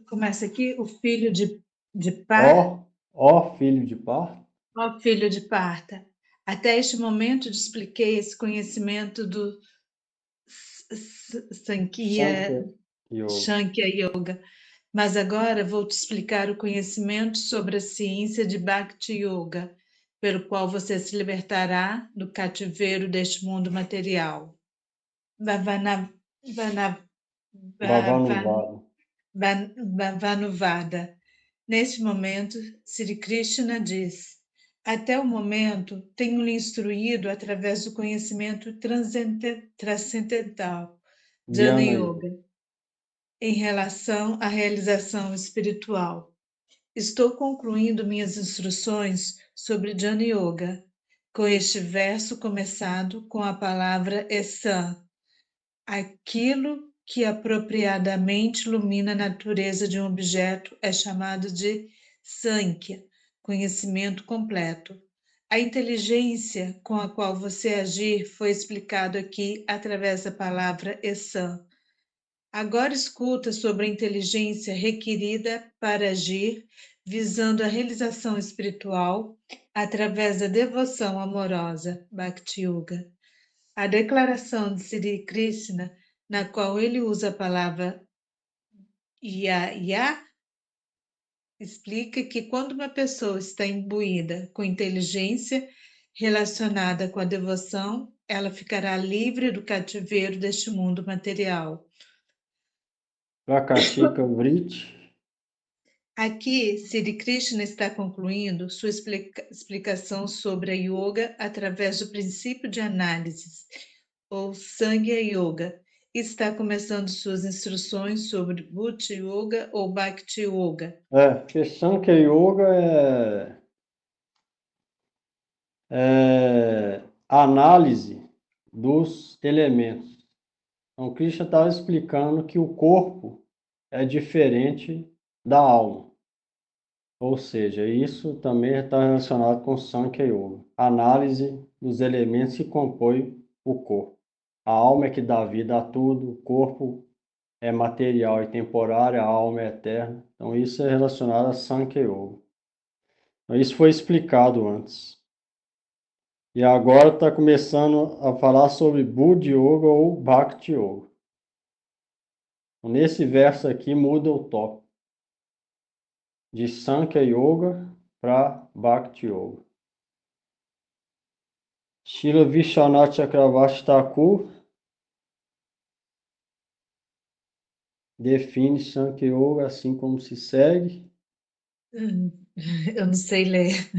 Começa aqui, o filho de Par, Ó filho de Par, ó filho de Parta. Até este momento te expliquei esse conhecimento do Sankhya Sankhya Yoga. Shankya Yoga, mas agora vou te explicar o conhecimento sobre a ciência de Bhakti Yoga, pelo qual você se libertará do cativeiro deste mundo material. Bhavana- Vana- Bhavan- Bhavanuvada. Bhavanuvada. Neste momento, Sri Krishna diz: até o momento, tenho lhe instruído através do conhecimento transcendental, Jnana Jnana Yoga. Yoga, em relação à realização espiritual. Estou concluindo minhas instruções sobre Jnana Yoga, com este verso começado com a palavra Esan, aquilo que apropriadamente ilumina a natureza de um objeto é chamado de Sankhya, conhecimento completo. A inteligência com a qual você agir foi explicado aqui através da palavra Esan. Agora escuta sobre a inteligência requerida para agir, visando a realização espiritual através da devoção amorosa, Bhakti Yoga. A declaração de Sri Krishna, na qual ele usa a palavra ya, explica que quando uma pessoa está imbuída com inteligência relacionada com a devoção, ela ficará livre do cativeiro deste mundo material. Prakatika Vritti. Aqui, Sri Krishna está concluindo sua explicação sobre a yoga através do princípio de análise, ou Sangha Yoga, está começando suas instruções sobre Bhakti Yoga ou Bhakti Yoga. Porque Sankhya Yoga é análise dos elementos. Então, Krishna estava explicando que o corpo é diferente da alma. Ou seja, isso também está relacionado com Sankhya Yoga. Análise dos elementos que compõem o corpo. A alma é que dá vida a tudo, o corpo é material e temporário, a alma é eterna. Então, isso é relacionado a Sankhya Yoga. Então, isso foi explicado antes. E agora está começando a falar sobre Buddha Yoga ou Bhakti Yoga. Nesse verso aqui muda o tópico de Sankhya Yoga para Bhakti Yoga. Srila Vishwanath Chakravarti Thakur define Sankhya Yoga assim como se segue. Eu não sei ler.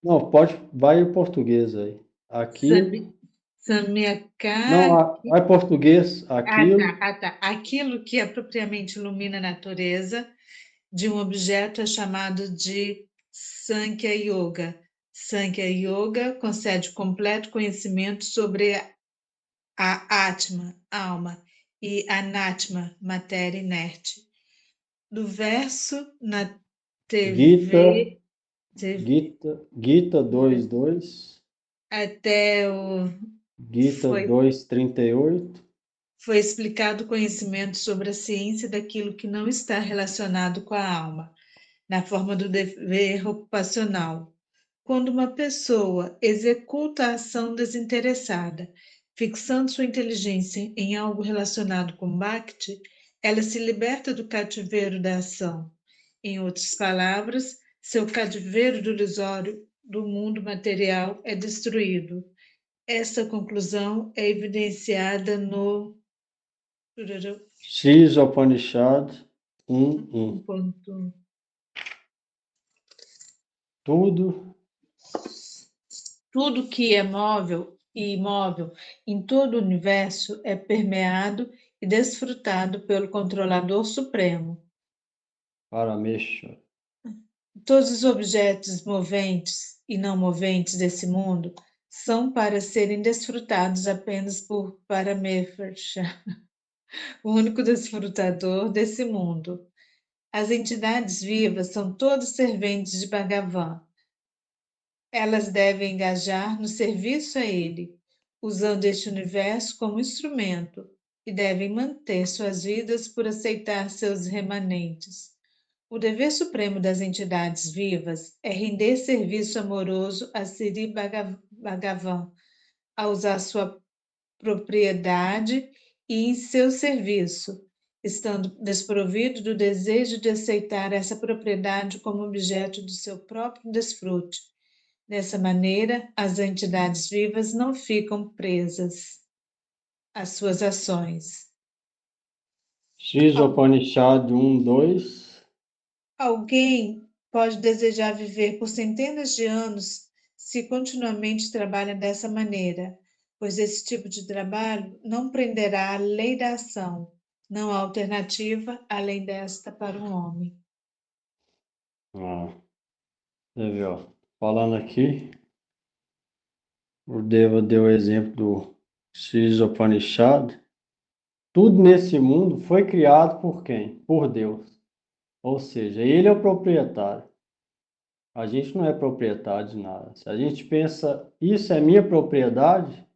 Não, vai em português aí. Aquilo. Samyaka. Não, vai em português. Aquilo. Tá. Aquilo que é propriamente ilumina a natureza de um objeto é chamado de Sankhya Yoga. Sankhya Yoga concede completo conhecimento sobre a Atma, alma, e Anatma, matéria inerte. Do verso na TV, Gita 2.2. até o Gita 2.38. foi explicado o conhecimento sobre a ciência daquilo que não está relacionado com a alma, na forma do dever ocupacional. Quando uma pessoa executa a ação desinteressada, fixando sua inteligência em algo relacionado com Bhakti, ela se liberta do cativeiro da ação. Em outras palavras, seu cativeiro ilusório do mundo material é destruído. Essa conclusão é evidenciada no Sri Upanishad 1.1. Tudo que é móvel e imóvel em todo o universo é permeado e desfrutado pelo controlador supremo. Parameshwara. Todos os objetos moventes e não moventes desse mundo são para serem desfrutados apenas por Parameshwara, o único desfrutador desse mundo. As entidades vivas são todas serventes de Bhagavan. Elas devem engajar no serviço a ele, usando este universo como instrumento, e devem manter suas vidas por aceitar seus remanentes. O dever supremo das entidades vivas é render serviço amoroso a Sri Bhagavan, a usar sua propriedade e em seu serviço, estando desprovido do desejo de aceitar essa propriedade como objeto do seu próprio desfrute. Dessa maneira, as entidades vivas não ficam presas às suas ações. Sri Upanishad 1.2. Alguém pode desejar viver por centenas de anos se continuamente trabalha dessa maneira, pois esse tipo de trabalho não prenderá a lei da ação. Não há alternativa além desta para um homem. Você viu, falando aqui, o Deva deu o exemplo do Sri Upanishad. Tudo nesse mundo foi criado por quem? Por Deus. Ou seja, ele é o proprietário. A gente não é proprietário de nada. Se a gente pensa, isso é minha propriedade,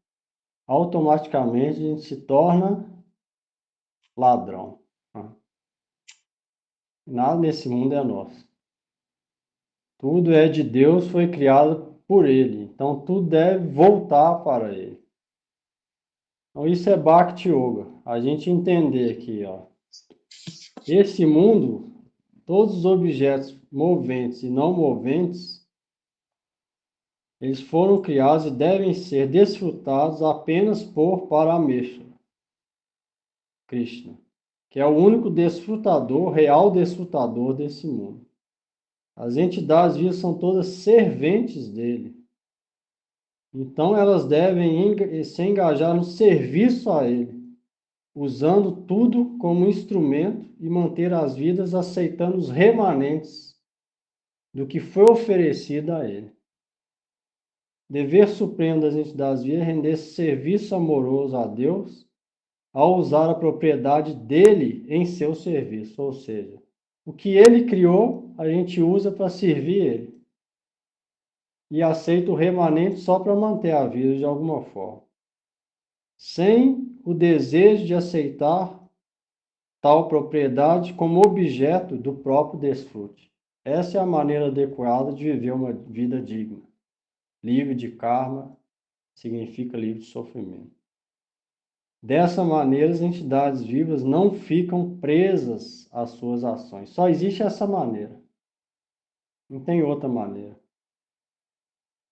automaticamente a gente se torna ladrão. Nada nesse mundo é nosso. Tudo é de Deus, foi criado por ele. Então tudo deve voltar para ele. Então isso é Bhakti Yoga. A gente entender aqui, ó. Esse mundo, todos os objetos moventes e não moventes, eles foram criados e devem ser desfrutados apenas por Parameshwara, Krishna, que é o único desfrutador, real desfrutador desse mundo. As entidades vivas são todas serventes dele. Então elas devem se engajar no serviço a ele. usando tudo como instrumento e manter as vidas aceitando os remanentes do que foi oferecido a ele. Dever supremo das entidades vivas é render serviço amoroso a Deus ao usar a propriedade dele em seu serviço, ou seja, o que ele criou, a gente usa para servir ele. E aceita o remanente só para manter a vida de alguma forma. Sem o desejo de aceitar tal propriedade como objeto do próprio desfrute. Essa é a maneira adequada de viver uma vida digna. Livre de karma significa livre de sofrimento. Dessa maneira, as entidades vivas não ficam presas às suas ações. Só existe essa maneira. Não tem outra maneira.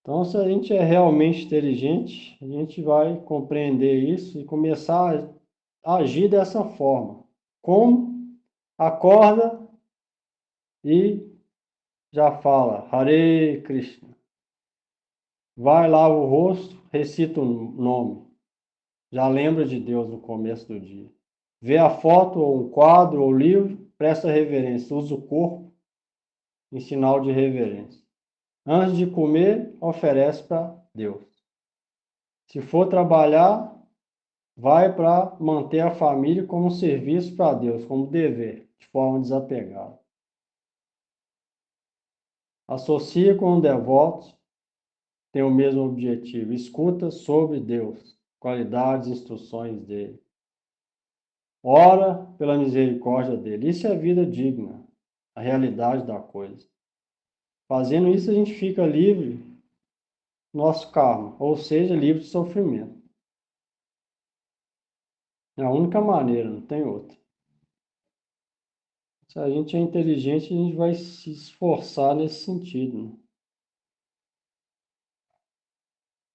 Então, se a gente é realmente inteligente, a gente vai compreender isso e começar a agir dessa forma. Como? Acorda e já fala, Hare Krishna. Vai, lava o rosto, recita o nome. Já lembra de Deus no começo do dia. Vê a foto, ou um quadro, ou livro, presta reverência. Usa o corpo em sinal de reverência. Antes de comer, oferece para Deus. Se for trabalhar, vai para manter a família como serviço para Deus, como dever, de forma desapegada. Associa com o devoto, tem o mesmo objetivo. Escuta sobre Deus, qualidades e instruções dele. Ora pela misericórdia dele. Isso é vida digna, a realidade da coisa. Fazendo isso, a gente fica livre do nosso karma, ou seja, livre de sofrimento. É a única maneira, não tem outra. Se a gente é inteligente, a gente vai se esforçar nesse sentido, né?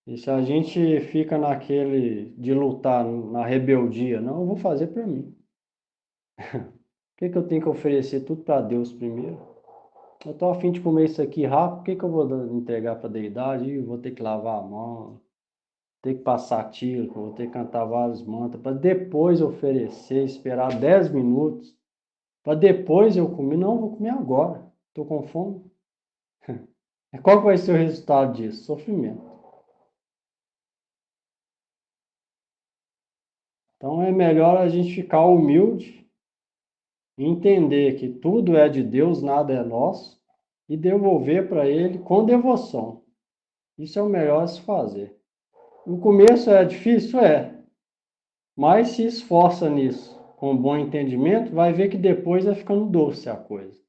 E se a gente fica naquele de lutar, na rebeldia, não, eu vou fazer para mim. Por que eu tenho que oferecer tudo para Deus primeiro? Eu estou a fim de comer isso aqui rápido, por que eu vou entregar para a deidade? Eu vou ter que lavar a mão, ter que passar tiro, vou ter que cantar vários mantras, para depois oferecer, esperar 10 minutos, para depois eu comer. Não, eu vou comer agora, estou com fome. Qual vai ser o resultado disso? Sofrimento. Então é melhor a gente ficar humilde, entender que tudo é de Deus, nada é nosso, e devolver para Ele com devoção. Isso é o melhor a se fazer. No começo é difícil? É. Mas se esforça nisso, com bom entendimento, vai ver que depois vai ficando doce a coisa.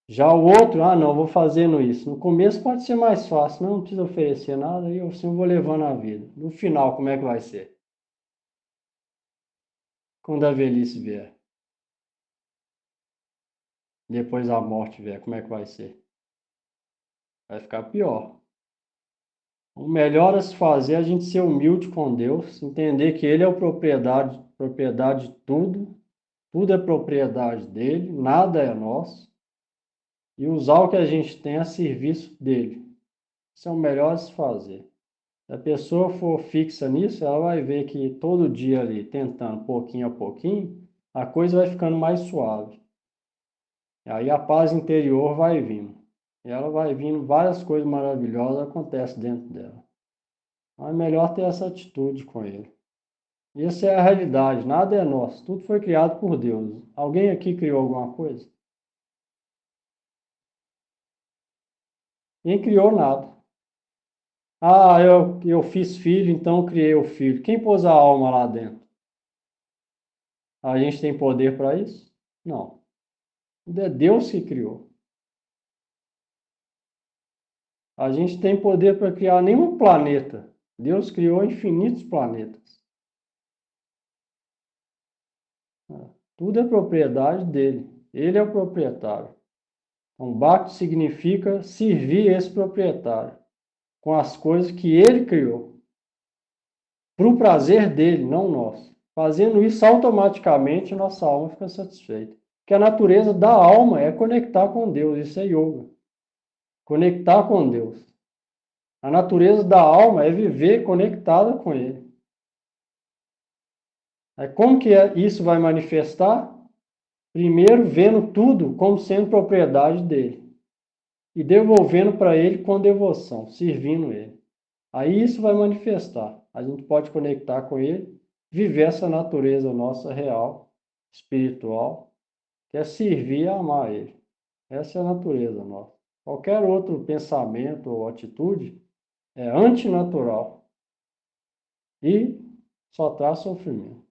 Já o outro, não, vou fazendo isso. No começo pode ser mais fácil, não precisa oferecer nada, e assim eu vou levando a vida. No final, como é que vai ser? Quando a velhice vier. Depois a morte vier, como é que vai ser? Vai ficar pior. O melhor a se fazer é a gente ser humilde com Deus, entender que Ele é o propriedade de tudo, tudo é propriedade dele, nada é nosso, e usar o que a gente tem a serviço dele. Isso é o melhor a se fazer. Se a pessoa for fixa nisso, ela vai ver que todo dia ali, tentando pouquinho a pouquinho, a coisa vai ficando mais suave. E aí a paz interior vai vindo. E ela vai vindo, várias coisas maravilhosas acontecem dentro dela. Então é melhor ter essa atitude com ele. Essa é a realidade, nada é nosso, tudo foi criado por Deus. Alguém aqui criou alguma coisa? Ninguém criou nada. Eu fiz filho, então criei o filho. Quem pôs a alma lá dentro? A gente tem poder para isso? Não. Tudo é Deus que criou. A gente tem poder para criar nenhum planeta. Deus criou infinitos planetas. Tudo é propriedade dele. Ele é o proprietário. Então, Bhakti significa servir esse proprietário com as coisas que ele criou. Para o prazer dele, não nosso. Fazendo isso, automaticamente, nossa alma fica satisfeita. Porque a natureza da alma é conectar com Deus. Isso é yoga. Conectar com Deus. A natureza da alma é viver conectada com Ele. Aí como que isso vai manifestar? Primeiro, vendo tudo como sendo propriedade dele e devolvendo para ele com devoção, servindo ele. Aí isso vai manifestar. A gente pode conectar com ele, viver essa natureza nossa real, espiritual, que é servir e amar ele. Essa é a natureza nossa. Qualquer outro pensamento ou atitude é antinatural e só traz sofrimento.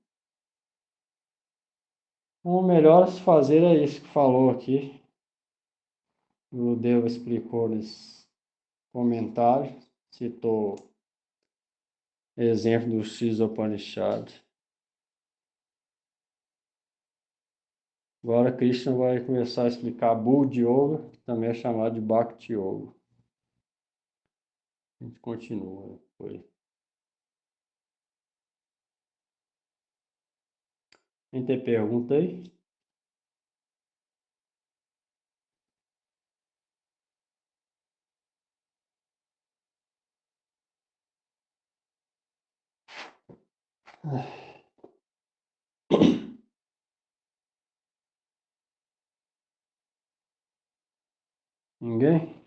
Então, o melhor a se fazer é isso que falou aqui. O Deva explicou nesse comentário, citou exemplo do Upanishad. Agora Krishna vai começar a explicar Buddha Yoga, que também é chamado de Bhakti Yoga. A gente continua depois. Quem tem pergunta aí? Ninguém?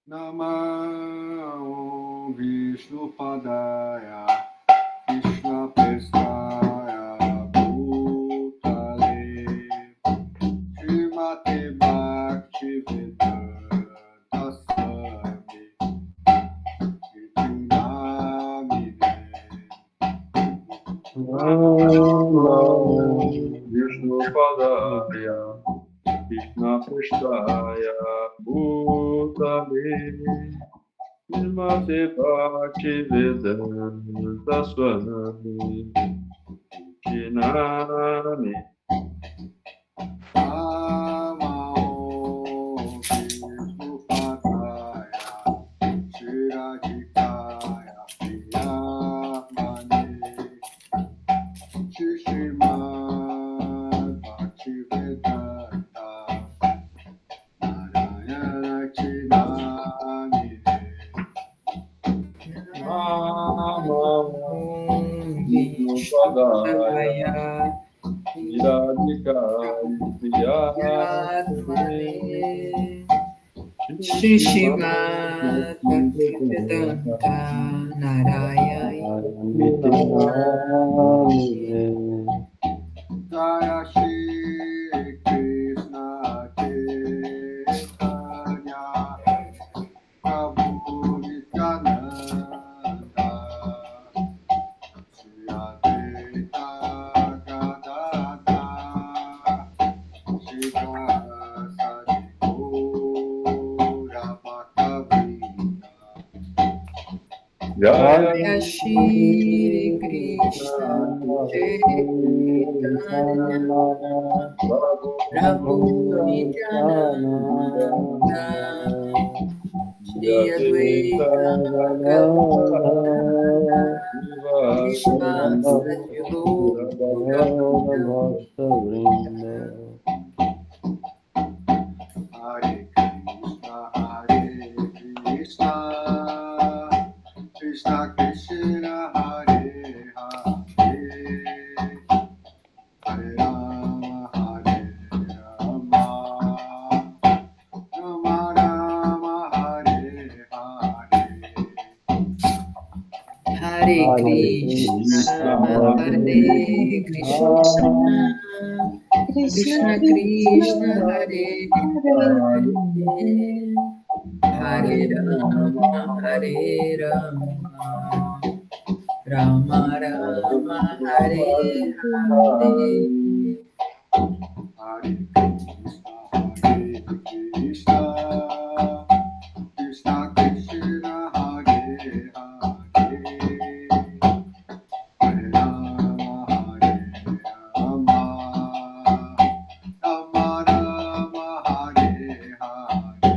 Namah Vishnu Padaya Krishna Prestaya Bhutale Srimate Bhakti Vedanta Swami Iti Namine Vishnu Padaya Krishna Prestaya Bhutale Srimate Bhakti Vedanta Swami Iti Namine Vishnu Padaya Shiradikaya Priyamane Shishimad Bhaktivedanta Narayana Chinamine Vishnu Padaya Shishimad Bhaktivedanta Narayana Jaya Shri Krishna Chaitanya Prabhu Nityananda Shri Advaita Gadadha Shri Vasadi Gaura Bhaktavrinda Jaya Shri Krishna Chaitanya Prabhu Nityananda Shri Advaita Gadadha Shivasati Gaura Hare Krishna Krishna Krishna Hare Hare Hare Rama Rama Rama Hare Hare Hare Krishna Hare Krishna Krishna Krishna Hare Hare Hare Rama Rama Rama Hare Hare Hare Krishna Krishna Krishna Hare Hare Hare Rama Rama Rama Rama Hare Hare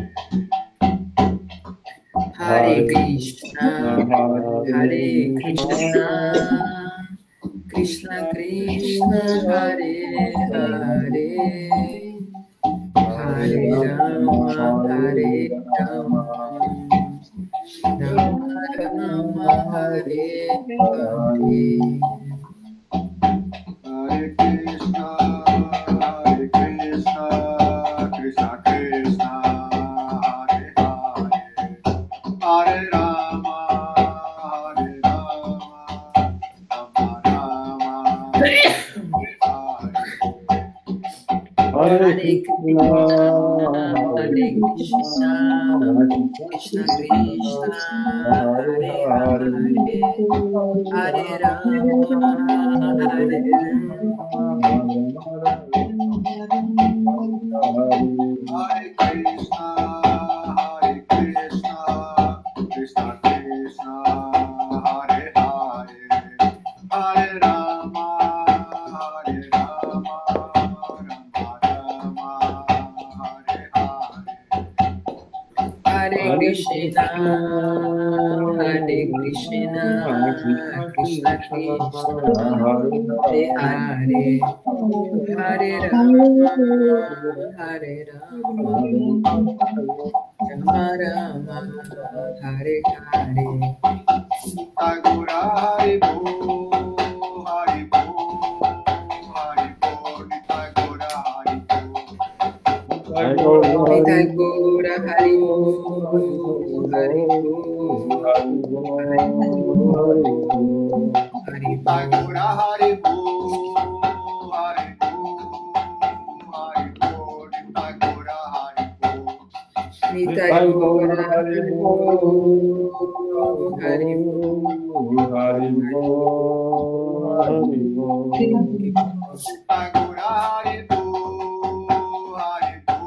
Hare Krishna, Krishna Krishna, Hare Hare, Hare Rama, Hare Rama, Rama Rama, Hare Hare. Hare Krishna, Krishna Krishna, Hare Hare, Hare Rama, Rama Rama, Hare Hare Hare Krishna, Hare Krishna, Krishna Krishna, Hare Hare, Hare Rama, Hare Hare Krishna, Krishna Krishna, Hare Hare, Hare Rama, Rama Rama, Hare Hare. Hare Krishna, Hare Krishna, Krishna Krishna, Hare Hare, Hare Rama, Hare Rama, Rama Rama, Hare Hare. Tagora Hari Bo, Hari Bo, Hari Bo, Tagora Hari Bo. Nitai Gora Hari Bo, Hari Bo, Hari Bo, Tagora Hari Bo, Hari Bo, Hari Bo, Tagora Hari Bo. Nitai Gora Hari Bo, Hari Bo, Hari Bo, Hari Bo. Tagora Hari Bo, Hari Bo,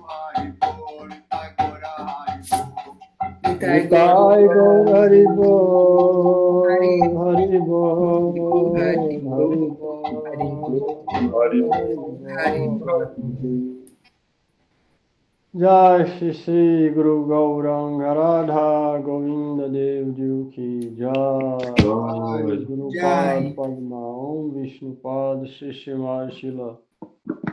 Hari Bo, Tagora Hari Bo. Nitai Nitai Gaur Hari Bo, Hari Hari Bo, Hari Hari Bo, Bo, Hari Bo. Jai Shri Shri Guru Gauranga Radha Govinda Dev Ji Ki Jai. Guru Pad Padma Om Vishnu Pad Shishimar Shila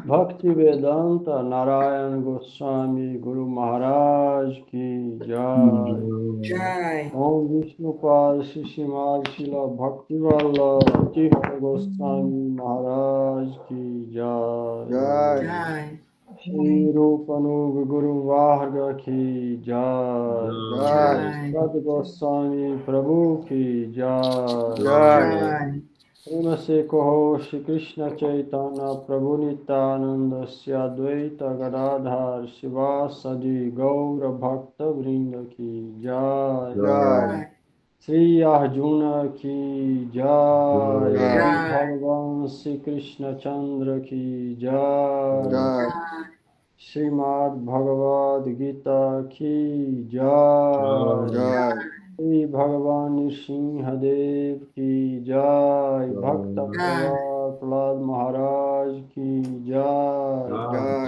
Bhakti Vedanta Narayan Goswami Guru Maharaj Ki Jai. Jai. Om Vishnu Pad Shishimar Shila Bhakti Vallabh Tirtha Goswami Maharaj Ki Jai. Jai. Shri Rupanug Guru Varga Ki Jai. Jai. Sat Goswami Prabhu Ki Jai. Jai. Namaste Koho Shri Krishna Chaitanya Prabhu Nityananda Sri Advaita Gadadhar Sivasadi Gaura Bhakta Vrinda Ki Jai. Jai. Sri Arjuna Ki Jai. Sri Jai. Bhagavan Sri Krishna Chandra Ki Jai. Srimad Bhagavad Gita Ki Jai. Sri Bhagavan Nrsimhadev Ki Jai. Bhakta Prahlad Maharaj Ki Jai.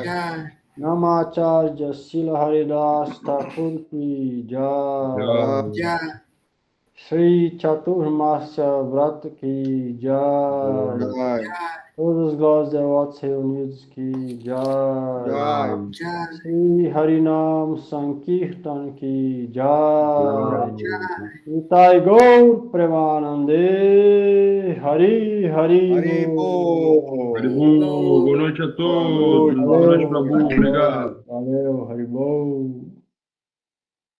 Jai. Namacharya Srila Haridas Thakur Ki Jai. Jai. Sri Chaturmasya Vrat Ki Jai. Todos os glórias devotos reunidos Ki Jai. Sri Harinam Sankirtan Ki Jai. Nitai Gaur Premanande. Hari Hari Bo. Boa noite a todos. Boa noite, Prabhu. Obrigado. Valeu, Hari Bo.